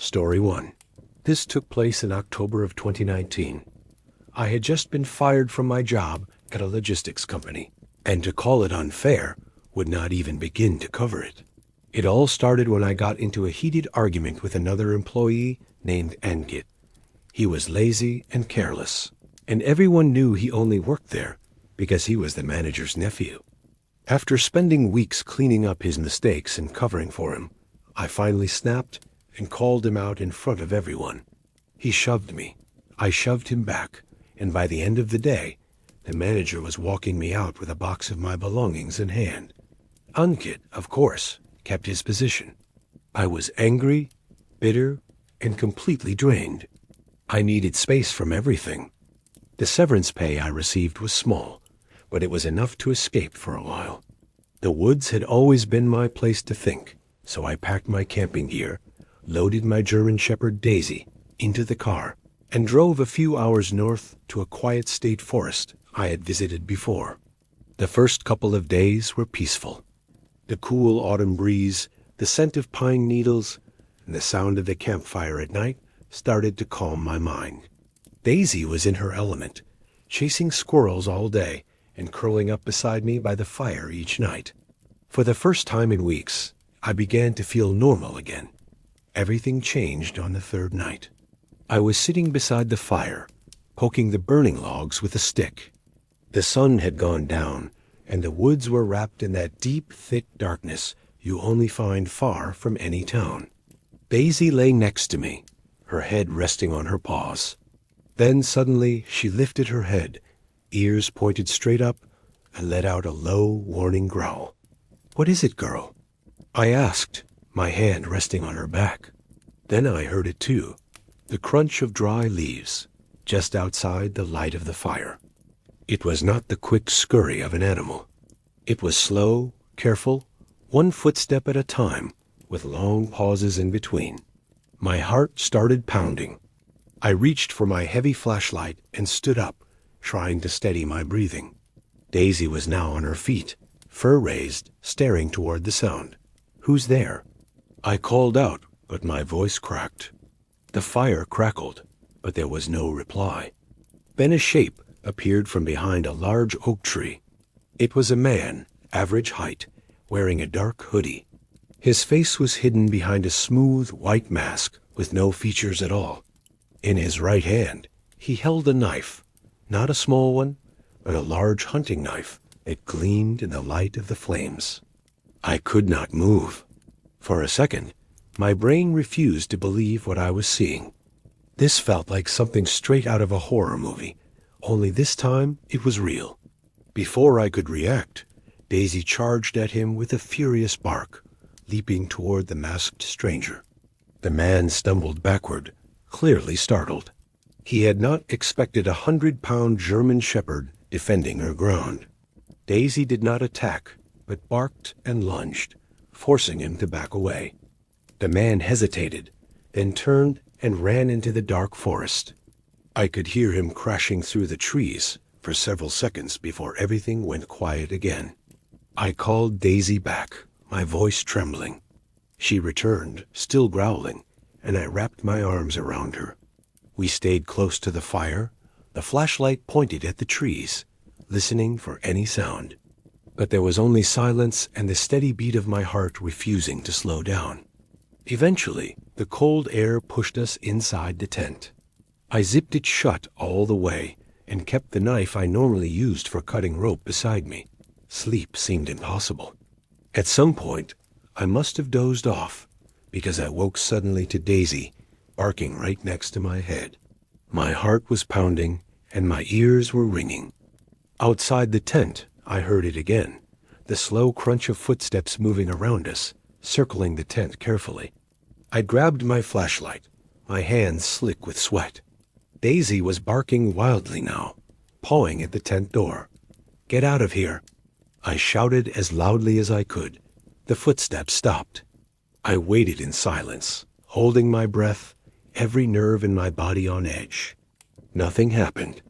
Story 1. This took place in October of 2019. I had just been fired from my job at a logistics company, and to call it unfair would not even begin to cover it. It all started when I got into a heated argument with another employee named Ankit. He was lazy and careless, and everyone knew he only worked there because he was the manager's nephew. After spending weeks cleaning up his mistakes and covering for him, I finally snapped and called him out in front of everyone. He shoved me. I shoved him back, and by the end of the day, the manager was walking me out with a box of my belongings in hand. Ankit, of course, kept his position. I was angry, bitter, and completely drained. I needed space from everything. The severance pay I received was small, but it was enough to escape for a while. The woods had always been my place to think, so I packed my camping gear, loaded my German Shepherd Daisy into the car, and drove a few hours north to a quiet state forest I had visited before. The first couple of days were peaceful. The cool autumn breeze, the scent of pine needles, and the sound of the campfire at night started to calm my mind. Daisy was in her element, chasing squirrels all day and curling up beside me by the fire each night. For the first time in weeks, I began to feel normal again. Everything changed on the third night. I was sitting beside the fire, poking the burning logs with a stick. The sun had gone down, and the woods were wrapped in that deep, thick darkness you only find far from any town. Daisy lay next to me, her head resting on her paws. Then suddenly she lifted her head, ears pointed straight up, and let out a low, warning growl. "What is it, girl?" I asked, my hand resting on her back. Then I heard it too, the crunch of dry leaves, just outside the light of the fire. It was not the quick scurry of an animal. It was slow, careful, one footstep at a time, with long pauses in between. My heart started pounding. I reached for my heavy flashlight and stood up, trying to steady my breathing. Daisy was now on her feet, fur raised, staring toward the sound. "Who's there?" I called out, but my voice cracked. The fire crackled, but there was no reply. Then a shape appeared from behind a large oak tree. It was a man, average height, wearing a dark hoodie. His face was hidden behind a smooth white mask with no features at all. In his right hand, he held a knife, not a small one, but a large hunting knife that gleamed in the light of the flames. I could not move. For a second, my brain refused to believe what I was seeing. This felt like something straight out of a horror movie, only this time it was real. Before I could react, Daisy charged at him with a furious bark, leaping toward the masked stranger. The man stumbled backward, clearly startled. He had not expected a 100-pound German Shepherd defending her ground. Daisy did not attack, but barked and lunged, forcing him to back away. The man hesitated, then turned and ran into the dark forest. I could hear him crashing through the trees for several seconds before everything went quiet again. I called Daisy back, my voice trembling. She returned, still growling, and I wrapped my arms around her. We stayed close to the fire, the flashlight pointed at the trees, listening for any sound. But there was only silence and the steady beat of my heart refusing to slow down. Eventually, the cold air pushed us inside the tent. I zipped it shut all the way and kept the knife I normally used for cutting rope beside me. Sleep seemed impossible. At some point, I must have dozed off because I woke suddenly to Daisy barking right next to my head. My heart was pounding and my ears were ringing. Outside the tent, I heard it again, the slow crunch of footsteps moving around us, circling the tent carefully. I grabbed my flashlight, my hands slick with sweat. Daisy was barking wildly now, pawing at the tent door. "Get out of here!" I shouted as loudly as I could. The footsteps stopped. I waited in silence, holding my breath, every nerve in my body on edge. Nothing happened.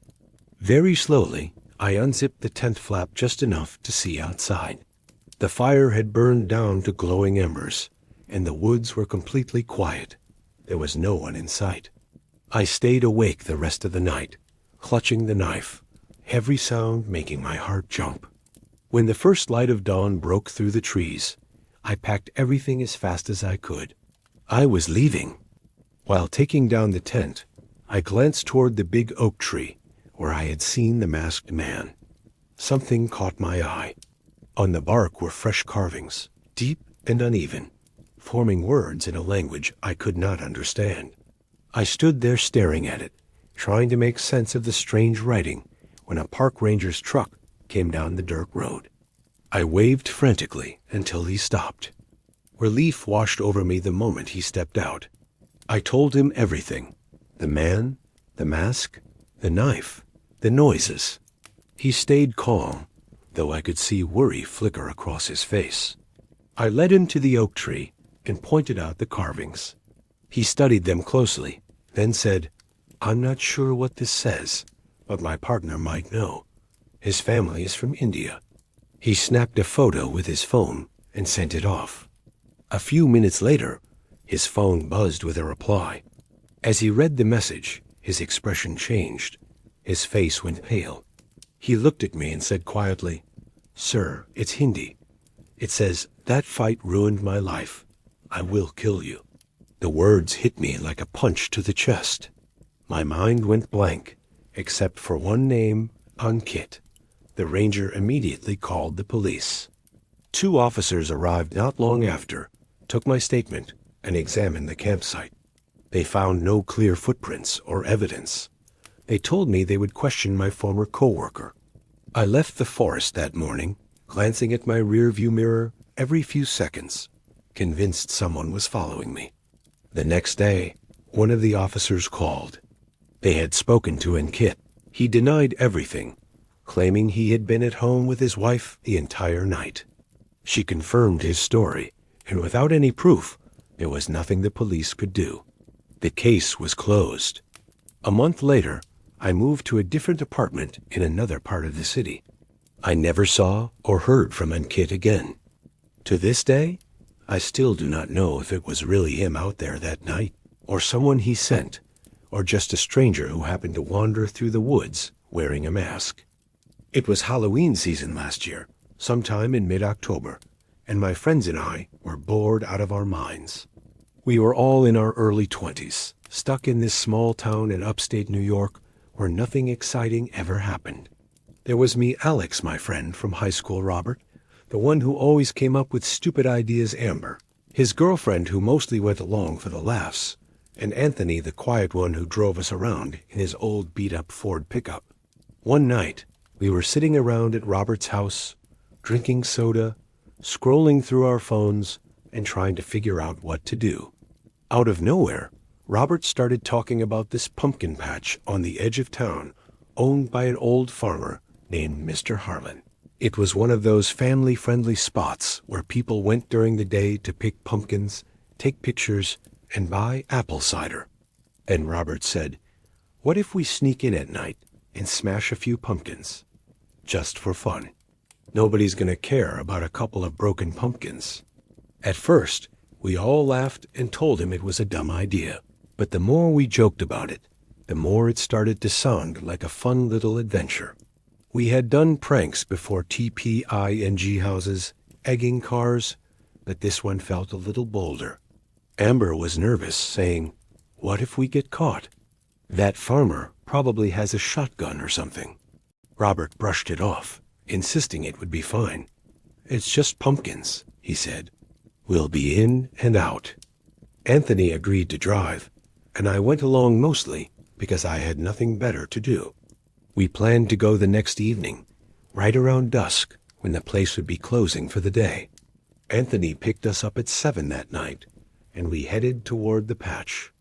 Very slowly, I unzipped the tent flap just enough to see outside. The fire had burned down to glowing embers, and the woods were completely quiet. There was no one in sight. I stayed awake the rest of the night, clutching the knife, every sound making my heart jump. When the first light of dawn broke through the trees, I packed everything as fast as I could. I was leaving. While taking down the tent, I glanced toward the big oak tree where I had seen the masked man. Something caught my eye. On the bark were fresh carvings, deep and uneven, forming words in a language I could not understand. I stood there staring at it, trying to make sense of the strange writing, when a park ranger's truck came down the dirt road. I waved frantically until he stopped. Relief washed over me the moment he stepped out. I told him everything: the man, the mask, the knife, the noises. He stayed calm, though I could see worry flicker across his face. I led him to the oak tree and pointed out the carvings. He studied them closely, then said, "I'm not sure what this says, but my partner might know. His family is from India." He snapped a photo with his phone and sent it off. A few minutes later, his phone buzzed with a reply. As he read the message, his expression changed. His face went pale. He looked at me and said quietly, "Sir, it's Hindi. It says, 'That fight ruined my life. I will kill you.'" The words hit me like a punch to the chest. My mind went blank, except for one name, Ankit. The ranger immediately called the police. 2 officers arrived not long after, took my statement, and examined the campsite. They found no clear footprints or evidence. They told me they would question my former co-worker. I left the forest that morning, glancing at my rear-view mirror every few seconds, convinced someone was following me. The next day, one of the officers called. They had spoken to Ankit. He denied everything, claiming he had been at home with his wife the entire night. She confirmed his story, and without any proof, there was nothing the police could do. The case was closed. A month later, I moved to a different apartment in another part of the city. I never saw or heard from Ankit again. To this day, I still do not know if it was really him out there that night, or someone he sent, or just a stranger who happened to wander through the woods wearing a mask. It was Halloween season last year, sometime in mid-October, and my friends and I were bored out of our minds. We were all in our early 20s, stuck in this small town in upstate New York where nothing exciting ever happened. There was me, Alex, my friend from high school, Robert, the one who always came up with stupid ideas, Amber, his girlfriend who mostly went along for the laughs, and Anthony, the quiet one who drove us around in his old beat-up Ford pickup. One night, we were sitting around at Robert's house, drinking soda, scrolling through our phones, and trying to figure out what to do. Out of nowhere, Robert started talking about this pumpkin patch on the edge of town, owned by an old farmer named Mr. Harlan. It was one of those family-friendly spots where people went during the day to pick pumpkins, take pictures, and buy apple cider. And Robert said, "What if we sneak in at night and smash a few pumpkins? Just for fun. Nobody's going to care about a couple of broken pumpkins." At first, we all laughed and told him it was a dumb idea. But the more we joked about it, the more it started to sound like a fun little adventure. We had done pranks before TPING houses, egging cars, but this one felt a little bolder. Amber was nervous, saying, "What if we get caught? That farmer probably has a shotgun or something." Robert brushed it off, insisting it would be fine. "It's just pumpkins," he said. "We'll be in and out." Anthony agreed to drive, and I went along mostly because I had nothing better to do. We planned to go the next evening, right around dusk, when the place would be closing for the day. Anthony picked us up at 7 that night, and we headed toward the patch.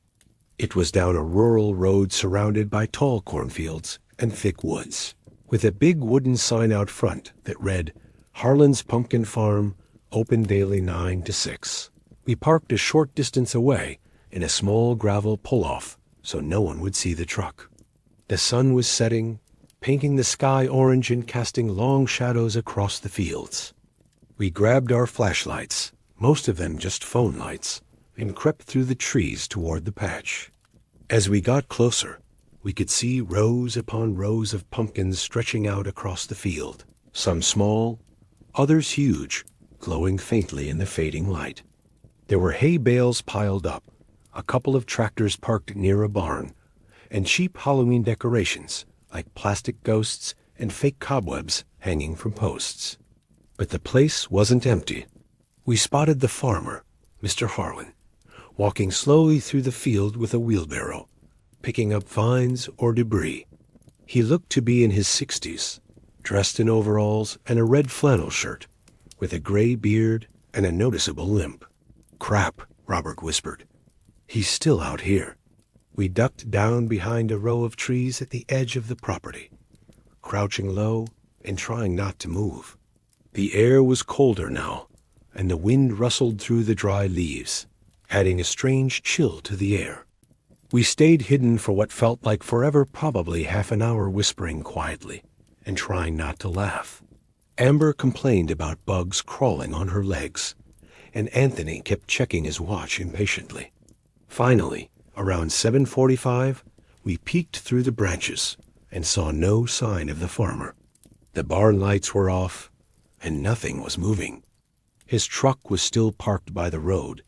It was down a rural road surrounded by tall cornfields and thick woods, with a big wooden sign out front that read, "Harlan's Pumpkin Farm, open daily 9 to 6. We parked a short distance away in a small gravel pull-off so no one would see the truck. The sun was setting, painting the sky orange and casting long shadows across the fields. We grabbed our flashlights, most of them just phone lights, and crept through the trees toward the patch. As we got closer, we could see rows upon rows of pumpkins stretching out across the field, some small, others huge, glowing faintly in the fading light. There were hay bales piled up, a couple of tractors parked near a barn, and cheap Halloween decorations like plastic ghosts and fake cobwebs hanging from posts. But the place wasn't empty. We spotted the farmer, Mr. Harlan, walking slowly through the field with a wheelbarrow, picking up vines or debris. He looked to be in his 60s, dressed in overalls and a red flannel shirt, with a gray beard and a noticeable limp. "Crap," Robert whispered. "He's still out here." We ducked down behind a row of trees at the edge of the property, crouching low and trying not to move. The air was colder now, and the wind rustled through the dry leaves, adding a strange chill to the air. We stayed hidden for what felt like forever, probably half an hour, whispering quietly and trying not to laugh. Amber complained about bugs crawling on her legs, and Anthony kept checking his watch impatiently. Finally, around 7:45, we peeked through the branches and saw no sign of the farmer. The barn lights were off, and nothing was moving. His truck was still parked by the road,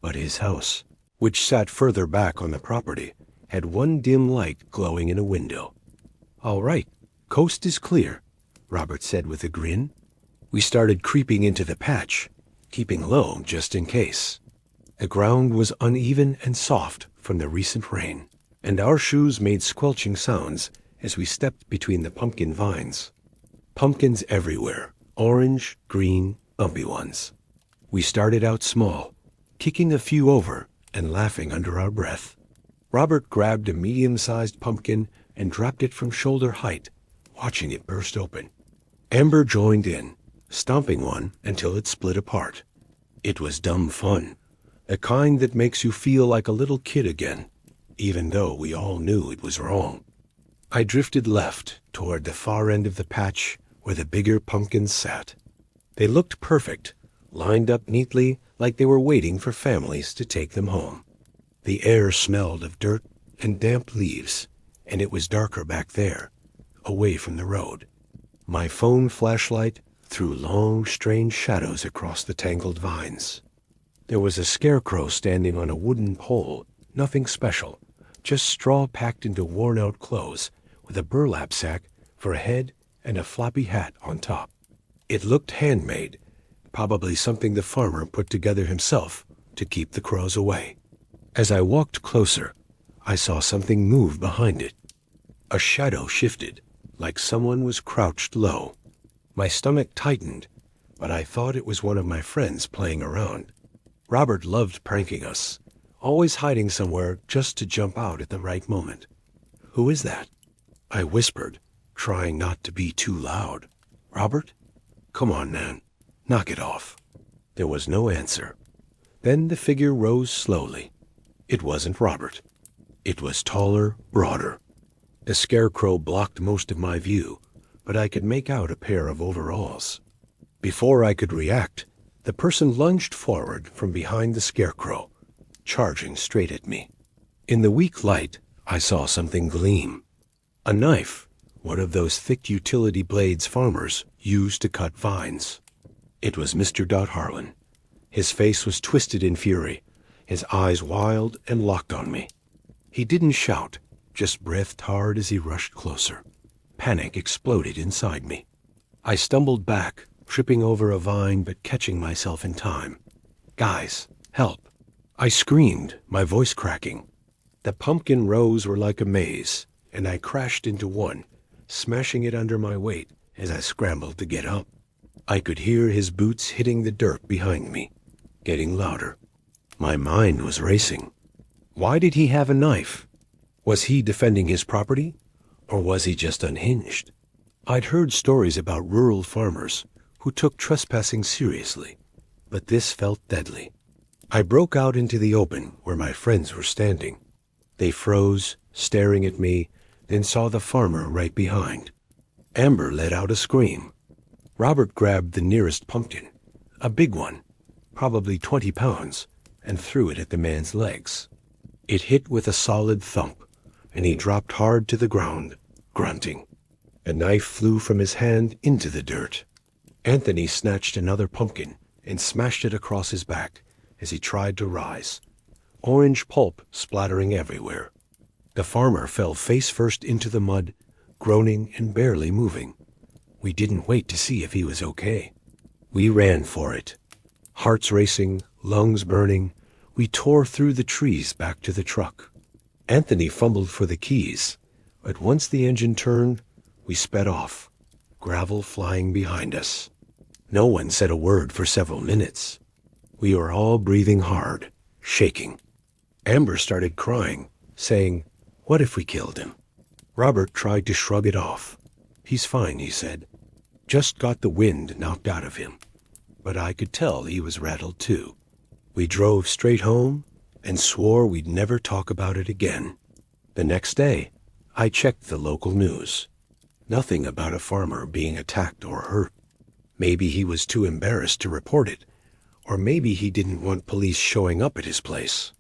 but his house, which sat further back on the property, had one dim light glowing in a window. "All right, coast is clear," Robert said with a grin. We started creeping into the patch, keeping low just in case. The ground was uneven and soft from the recent rain, and our shoes made squelching sounds as we stepped between the pumpkin vines. Pumpkins everywhere, orange, green, bumpy ones. We started out small, kicking a few over and laughing under our breath. Robert grabbed a medium-sized pumpkin and dropped it from shoulder height, watching it burst open. Amber joined in, stomping one until it split apart. It was dumb fun, the kind that makes you feel like a little kid again, even though we all knew it was wrong. I drifted left toward the far end of the patch where the bigger pumpkins sat. They looked perfect, lined up neatly like they were waiting for families to take them home. The air smelled of dirt and damp leaves, and it was darker back there, away from the road. My phone flashlight threw long, strange shadows across the tangled vines. There was a scarecrow standing on a wooden pole, nothing special, just straw packed into worn-out clothes, with a burlap sack for a head and a floppy hat on top. It looked handmade, probably something the farmer put together himself to keep the crows away. As I walked closer, I saw something move behind it. A shadow shifted, like someone was crouched low. My stomach tightened, but I thought it was one of my friends playing around. Robert loved pranking us, always hiding somewhere just to jump out at the right moment. "Who is that?" I whispered, trying not to be too loud. "Robert? Come on, man. Knock it off." There was no answer. Then the figure rose slowly. It wasn't Robert. It was taller, broader. The scarecrow blocked most of my view, but I could make out a pair of overalls. Before I could react, the person lunged forward from behind the scarecrow, charging straight at me. In the weak light, I saw something gleam. A knife, one of those thick utility blades farmers use to cut vines. It was Mr. Harlan. His face was twisted in fury, his eyes wild and locked on me. He didn't shout, just breathed hard as he rushed closer. Panic exploded inside me. I stumbled back, tripping over a vine but catching myself in time. "Guys, help!" I screamed, my voice cracking. The pumpkin rows were like a maze, and I crashed into one, smashing it under my weight as I scrambled to get up. I could hear his boots hitting the dirt behind me, getting louder. My mind was racing. Why did he have a knife? Was he defending his property, or was he just unhinged? I'd heard stories about rural farmers who took trespassing seriously, but this felt deadly. I broke out into the open where my friends were standing. They froze, staring at me, then saw the farmer right behind. Amber let out a scream. Robert grabbed the nearest pumpkin, a big one, probably 20 pounds, and threw it at the man's legs. It hit with a solid thump, and he dropped hard to the ground, grunting. A knife flew from his hand into the dirt. Anthony snatched another pumpkin and smashed it across his back as he tried to rise, orange pulp splattering everywhere. The farmer fell face first into the mud, groaning and barely moving. We didn't wait to see if he was okay. We ran for it. Hearts racing, lungs burning, we tore through the trees back to the truck. Anthony fumbled for the keys, but once the engine turned, we sped off, gravel flying behind us. No one said a word for several minutes. We were all breathing hard, shaking. Amber started crying, saying, "What if we killed him?" Robert tried to shrug it off. "He's fine," he said. "Just got the wind knocked out of him." But I could tell he was rattled too. We drove straight home and swore we'd never talk about it again. The next day, I checked the local news. Nothing about a farmer being attacked or hurt. Maybe he was too embarrassed to report it, or maybe he didn't want police showing up at his place.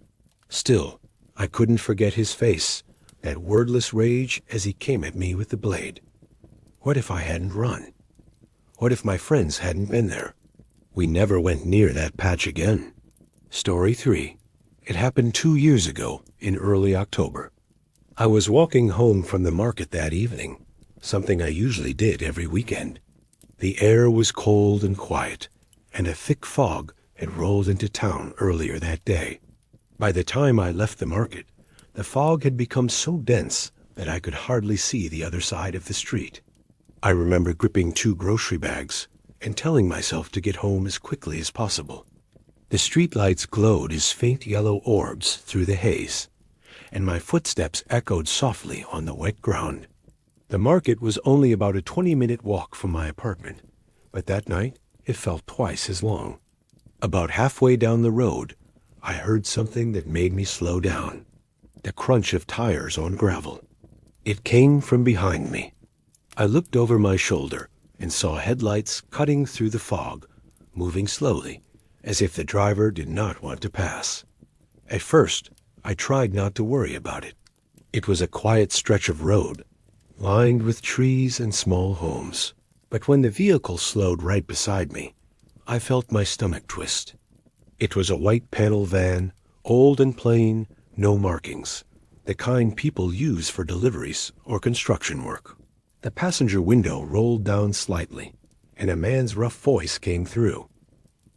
Still, I couldn't forget his face, that wordless rage as he came at me with the blade. What if I hadn't run? What if my friends hadn't been there? We never went near that patch again. Story 3. It happened 2 years ago in early October. I was walking home from the market that evening, something I usually did every weekend. The air was cold and quiet, and a thick fog had rolled into town earlier that day. By the time I left the market, the fog had become so dense that I could hardly see the other side of the street. I remember gripping 2 grocery bags and telling myself to get home as quickly as possible. The streetlights glowed as faint yellow orbs through the haze, and my footsteps echoed softly on the wet ground. The market was only about a 20-minute walk from my apartment, but that night it felt twice as long. About halfway down the road, I heard something that made me slow down. The crunch of tires on gravel. It came from behind me. I looked over my shoulder and saw headlights cutting through the fog, moving slowly, as if the driver did not want to pass. At first, I tried not to worry about it. It was a quiet stretch of road, lined with trees and small homes. But when the vehicle slowed right beside me, I felt my stomach twist. It was a white panel van, old and plain, no markings, the kind people use for deliveries or construction work. The passenger window rolled down slightly, and a man's rough voice came through.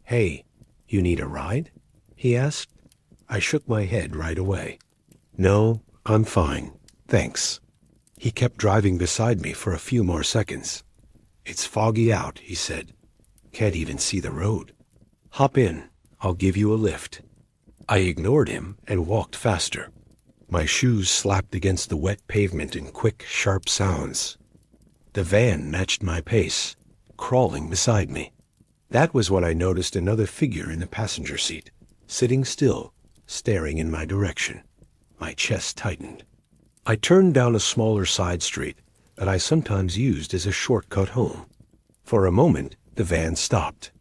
"Hey, you need a ride?" he asked. I shook my head right away. "No, I'm fine, thanks." He kept driving beside me for a few more seconds. "It's foggy out," he said. "Can't even see the road. Hop in, I'll give you a lift." I ignored him and walked faster. My shoes slapped against the wet pavement in quick, sharp sounds. The van matched my pace, crawling beside me. That was when I noticed another figure in the passenger seat, sitting still, staring in my direction. My chest tightened. I turned down a smaller side street that I sometimes used as a shortcut home. For a moment, the van stopped.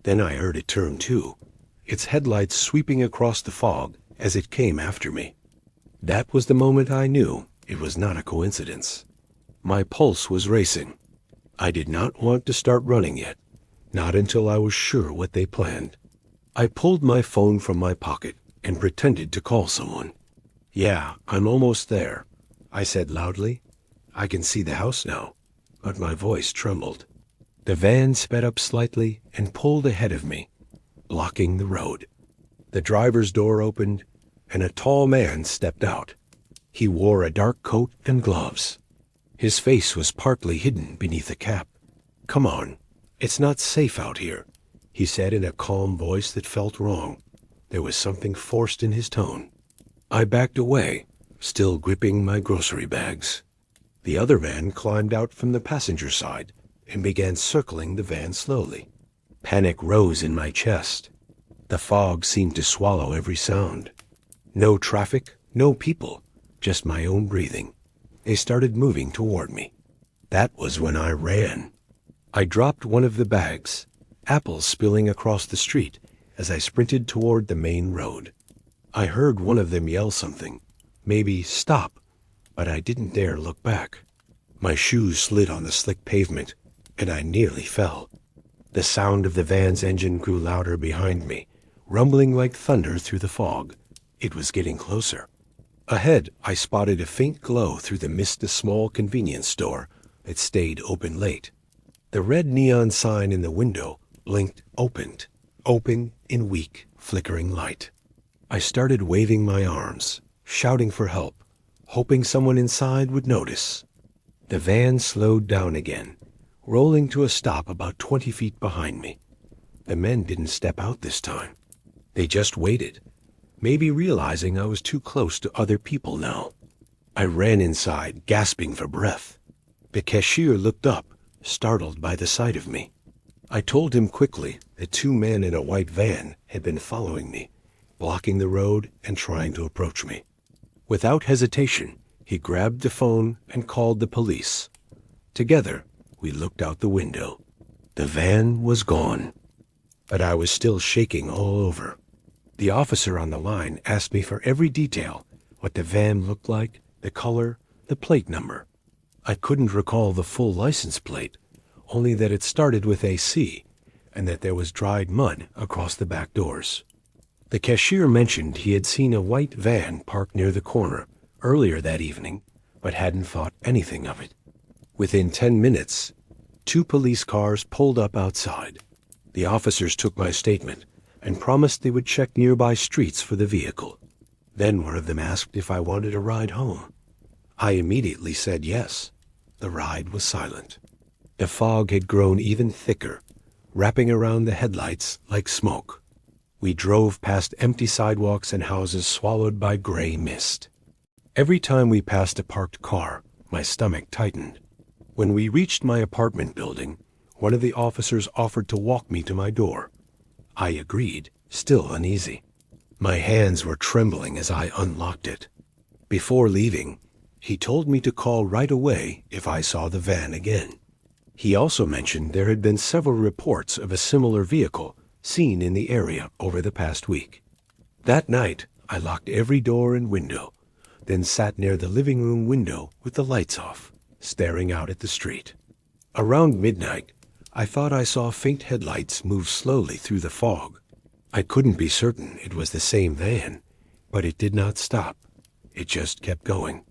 Then I heard it turn too, its headlights sweeping across the fog as it came after me. That was the moment I knew it was not a coincidence. My pulse was racing. I did not want to start running yet, not until I was sure what they planned. I pulled my phone from my pocket and pretended to call someone. "Yeah, I'm almost there," I said loudly. I can see the house now, but my voice trembled. The van sped up slightly and pulled ahead of me, blocking the road. The driver's door opened, and a tall man stepped out. He wore a dark coat and gloves. His face was partly hidden beneath a cap. "Come on, it's not safe out here," he said in a calm voice that felt wrong. There was something forced in his tone. I backed away, still gripping my grocery bags. The other man climbed out from the passenger side and began circling the van slowly. Panic rose in my chest. The fog seemed to swallow every sound. No traffic, no people, just my own breathing. They started moving toward me. That was when I ran. I dropped one of the bags, apples spilling across the street as I sprinted toward the main road. I heard one of them yell something, maybe stop, but I didn't dare look back. My shoes slid on the slick pavement, and I nearly fell. The sound of the van's engine grew louder behind me, rumbling like thunder through the fog. It was getting closer. Ahead, I spotted a faint glow through the mist of a small convenience store that stayed open late. The red neon sign in the window blinked open in weak, flickering light. I started waving my arms, shouting for help, hoping someone inside would notice. The van slowed down again, rolling to a stop about 20 feet behind me. The men didn't step out this time. They just waited, maybe realizing I was too close to other people now. I ran inside, gasping for breath. The cashier looked up, startled by the sight of me. I told him quickly that 2 men in a white van had been following me, blocking the road and trying to approach me. Without hesitation, he grabbed the phone and called the police. Together, we looked out the window. The van was gone, but I was still shaking all over. The officer on the line asked me for every detail, what the van looked like, the color, the plate number. I couldn't recall the full license plate, only that it started with AC and that there was dried mud across the back doors. The cashier mentioned he had seen a white van parked near the corner earlier that evening, but hadn't thought anything of it. Within 10 minutes, 2 police cars pulled up outside. The officers took my statement and promised they would check nearby streets for the vehicle. Then one of them asked if I wanted a ride home. I immediately said yes. The ride was silent. The fog had grown even thicker, wrapping around the headlights like smoke. We drove past empty sidewalks and houses swallowed by gray mist. Every time we passed a parked car, my stomach tightened. When we reached my apartment building, one of the officers offered to walk me to my door. I agreed, still uneasy. My hands were trembling as I unlocked it. Before leaving, he told me to call right away if I saw the van again. He also mentioned there had been several reports of a similar vehicle seen in the area over the past week. That night, I locked every door and window, then sat near the living room window with the lights off, staring out at the street. Around midnight, I thought I saw faint headlights move slowly through the fog. I couldn't be certain it was the same van, but it did not stop. It just kept going.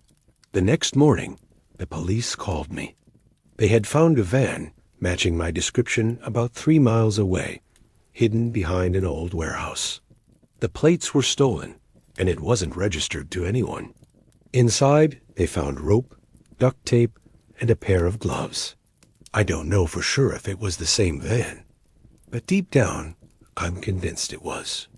The next morning, the police called me. They had found a van matching my description about 3 miles away, hidden behind an old warehouse. The plates were stolen, and it wasn't registered to anyone. Inside, they found rope, duct tape, and a pair of gloves. I don't know for sure if it was the same van, but deep down, I'm convinced it was.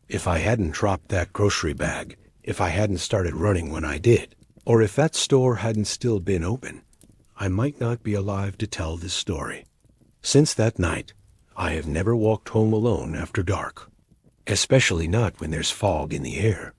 If I hadn't dropped that grocery bag, if I hadn't started running when I did, or if that store hadn't still been open, I might not be alive to tell this story. Since that night, I have never walked home alone after dark, especially not when there's fog in the air.